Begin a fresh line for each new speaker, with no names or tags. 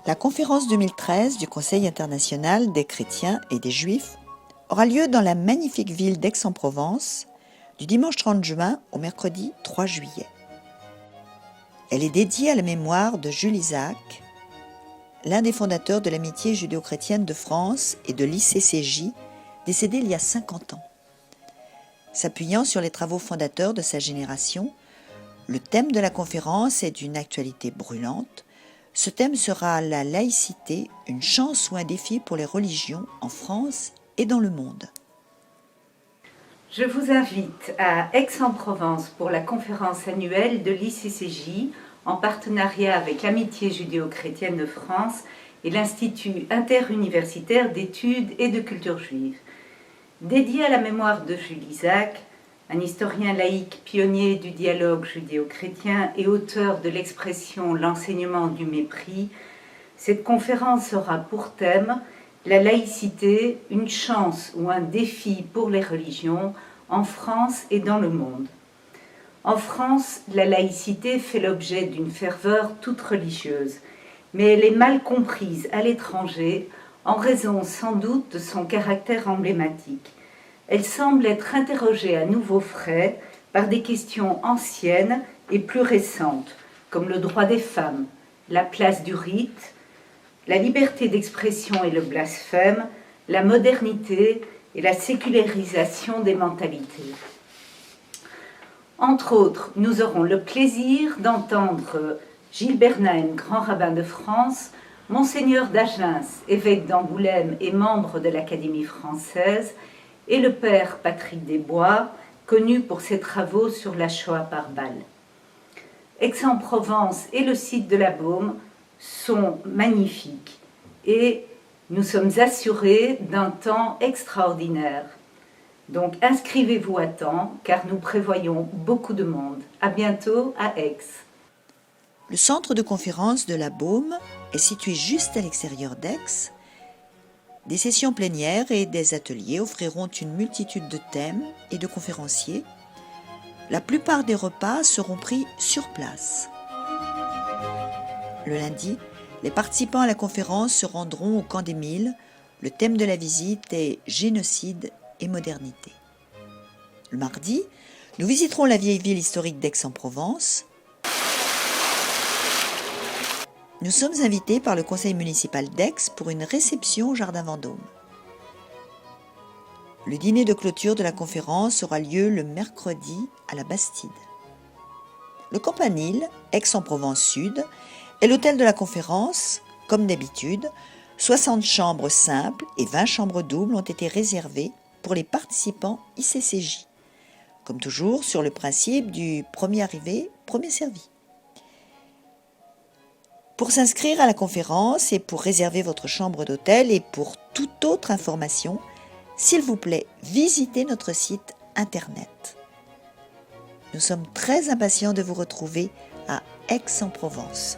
La conférence 2013 du Conseil international des chrétiens et des juifs aura lieu dans la magnifique ville d'Aix-en-Provence du dimanche 30 juin au mercredi 3 juillet. Elle est dédiée à la mémoire de Jules Isaac, l'un des fondateurs de l'Amitié judéo-chrétienne de France et de l'ICCJ, décédé il y a 50 ans. S'appuyant sur les travaux fondateurs de sa génération, le thème de la conférence est d'une actualité brûlante. Ce thème sera la laïcité, une chance ou un défi pour les religions en France et dans le monde.
Je vous invite à Aix-en-Provence pour la conférence annuelle de l'ICCJ en partenariat avec l'Amitié judéo-chrétienne de France et l'Institut interuniversitaire d'études et de culture juive. Dédié à la mémoire de Jules Isaac, un historien laïque pionnier du dialogue judéo-chrétien et auteur de l'expression « l'enseignement du mépris », cette conférence aura pour thème « La laïcité, une chance ou un défi pour les religions en France et dans le monde ». En France, la laïcité fait l'objet d'une ferveur toute religieuse, mais elle est mal comprise à l'étranger en raison sans doute de son caractère emblématique. Elle semble être interrogée à nouveau frais par des questions anciennes et plus récentes, comme le droit des femmes, la place du rite, la liberté d'expression et le blasphème, la modernité et la sécularisation des mentalités. Entre autres, nous aurons le plaisir d'entendre Gilles Bernheim, grand rabbin de France, Monseigneur d'Agens, évêque d'Angoulême et membre de l'Académie française, et le père Patrick Desbois, connu pour ses travaux sur la Shoah par balle. Aix-en-Provence et le site de la Baume sont magnifiques et nous sommes assurés d'un temps extraordinaire. Donc inscrivez-vous à temps car nous prévoyons beaucoup de monde. À bientôt à Aix.
Le centre de conférence de la Baume est situé juste à l'extérieur d'Aix. Des sessions plénières et des ateliers offriront une multitude de thèmes et de conférenciers. La plupart des repas seront pris sur place. Le lundi, les participants à la conférence se rendront au Camp des Milles. Le thème de la visite est « Génocide et modernité ». Le mardi, nous visiterons la vieille ville historique d'Aix-en-Provence. Nous sommes invités par le conseil municipal d'Aix pour une réception au Jardin Vendôme. Le dîner de clôture de la conférence aura lieu le mercredi à la Bastide. Le Campanile, Aix-en-Provence Sud, est l'hôtel de la conférence. Comme d'habitude, 60 chambres simples et 20 chambres doubles ont été réservées pour les participants ICCJ. Comme toujours, sur le principe du premier arrivé, premier servi. Pour s'inscrire à la conférence et pour réserver votre chambre d'hôtel et pour toute autre information, s'il vous plaît, visitez notre site internet. Nous sommes très impatients de vous retrouver à Aix-en-Provence.